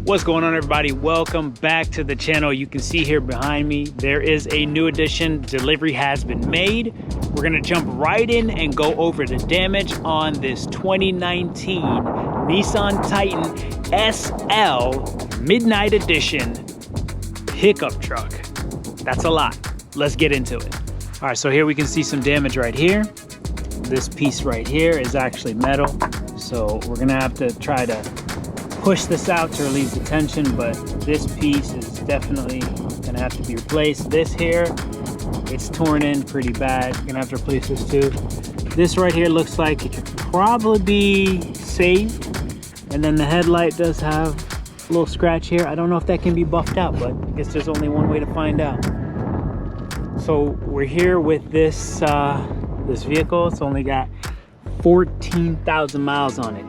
What's going on, everybody? Welcome back to the channel. You can see here behind me there is a new edition. Delivery has been made. We're gonna jump right in and go over the damage on this 2019 Nissan Titan SL Midnight Edition pickup truck. That's a lot. Let's get into it. All right, so here we can see some damage right here. This piece right here is actually metal, so we're gonna have to try to push this out to relieve the tension, but this piece is definitely gonna have to be replaced. This here, it's torn in pretty bad. Gonna have to replace this too. This right here looks like it could probably be saved. And then the headlight does have a little scratch here. I don't know if that can be buffed out, but I guess there's only one way to find out. So we're here with this this vehicle. It's only got 14,000 miles on it.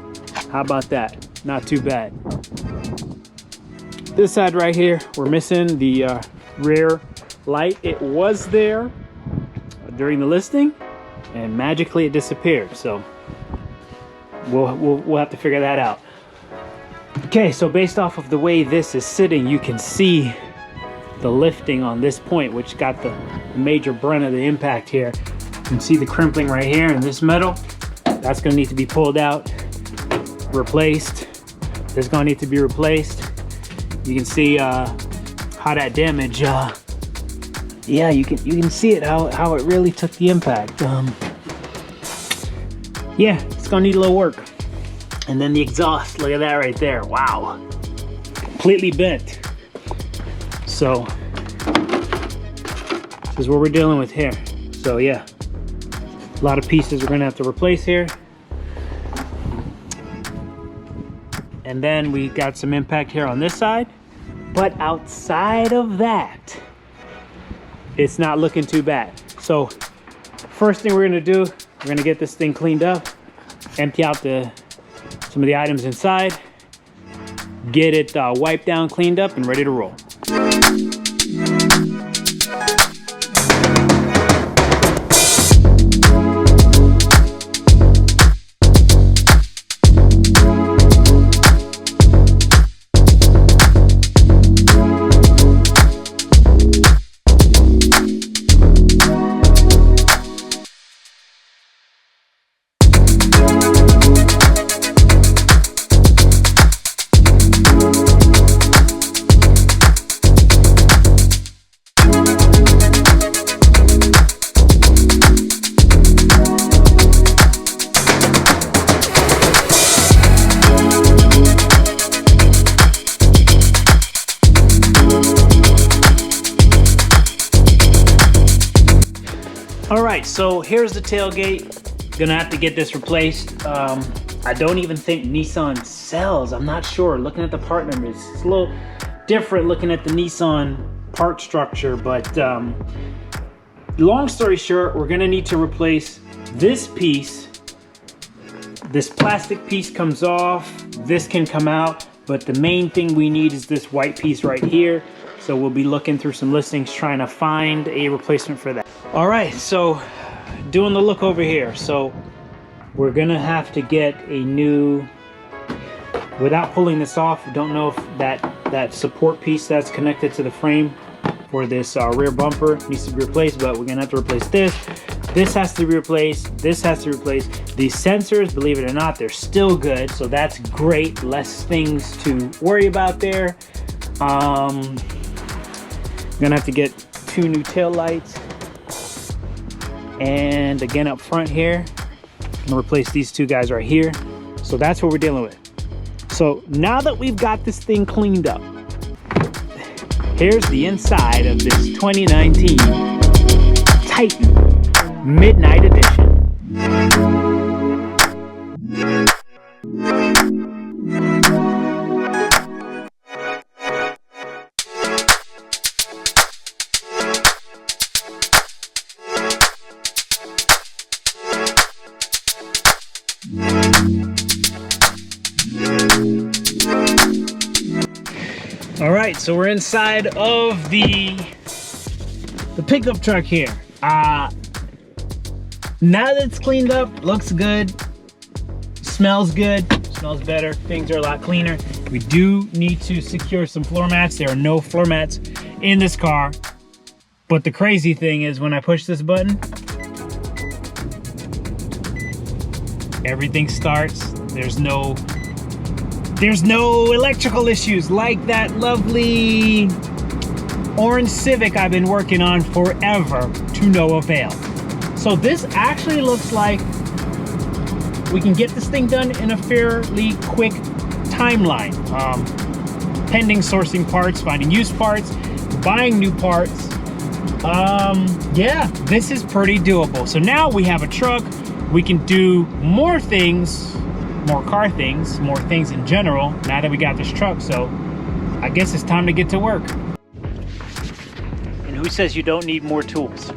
How about that? Not too bad. This side right here, we're missing the rear light. It was there during the listing and magically it disappeared, so we'll have to figure that out. Okay, so based off of the way this is sitting, you can see the lifting on this point, which got the major brunt of the impact here. You can see the crimpling right here in this metal. That's gonna need to be pulled out, replaced. This is gonna need to be replaced. You can see how that damage, yeah, you can see it, how it really took the impact. Yeah, it's gonna need a little work. And then the exhaust, look at that right there. Wow, completely bent. So this is what we're dealing with here. So yeah, a lot of pieces we're gonna have to replace here. And then we got some impact here on this side. But outside of that, it's not looking too bad. So first thing we're gonna do, we're gonna get this thing cleaned up, empty out some of the items inside, get it wiped down, cleaned up, and ready to roll. All right, so here's the tailgate. Gonna have to get this replaced. I don't even think Nissan sells. I'm not sure. Looking at the part numbers, it's a little different looking at the Nissan part structure, but long story short, we're gonna need to replace this piece. This plastic piece comes off, this can come out, but the main thing we need is this white piece right here. So we'll be looking through some listings trying to find a replacement for that. All right, so doing the look over here. So we're gonna have to get a new, without pulling this off, I don't know if that support piece that's connected to the frame for this rear bumper needs to be replaced, but we're gonna have to replace this. This has to be replaced, this has to be replaced. These sensors, believe it or not, they're still good, so that's great. Less things to worry about there. Gonna have to get 2 new tail lights, and again up front here, I'm gonna replace these 2 guys right here. So that's what we're dealing with. So now that we've got this thing cleaned up, here's the inside of this 2019 Titan Midnight Edition. All right, so we're inside of the pickup truck here. Now that it's cleaned up, looks good, smells good, smells better, things are a lot cleaner. We do need to secure some floor mats. There are no floor mats in this car. But the crazy thing is when I push this button, everything starts. There's no electrical issues like that lovely orange Civic I've been working on forever to no avail. So this actually looks like we can get this thing done in a fairly quick timeline. Pending sourcing parts, finding used parts, buying new parts. Yeah, this is pretty doable. So now we have a truck. We can do more things, more car things, more things in general, now that we got this truck. So I guess it's time to get to work. And who says you don't need more tools?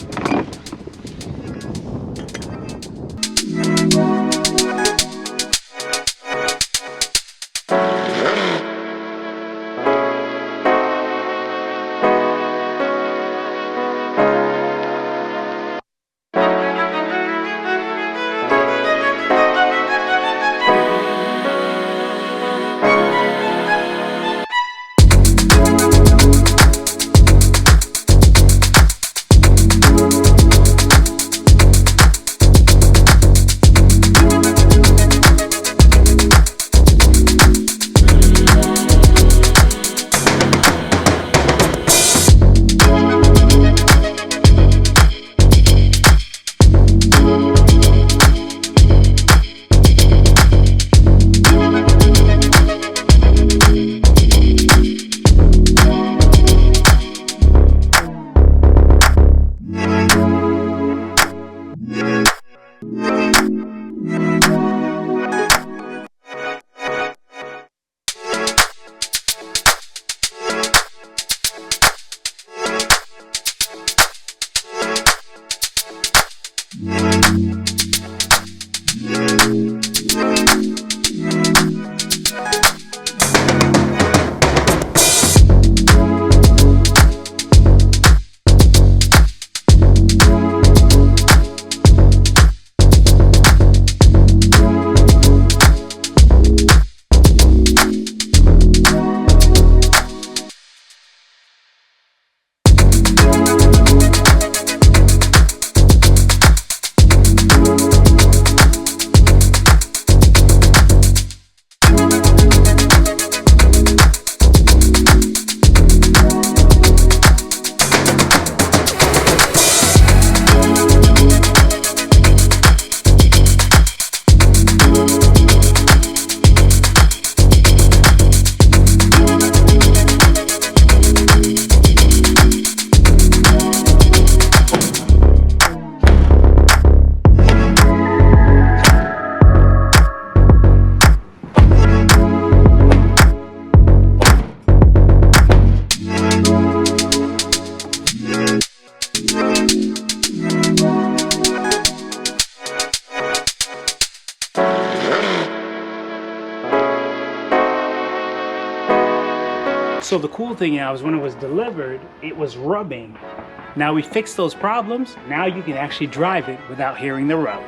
So the cool thing now is when it was delivered, it was rubbing. Now we fixed those problems. Now you can actually drive it without hearing the rub.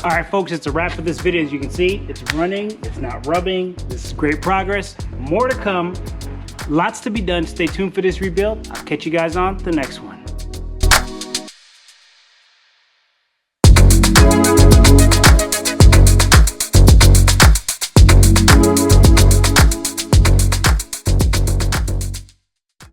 All right, folks, it's a wrap for this video. As you can see, it's running, it's not rubbing. This is great progress. More to come. Lots to be done. Stay tuned for this rebuild. I'll catch you guys on the next one.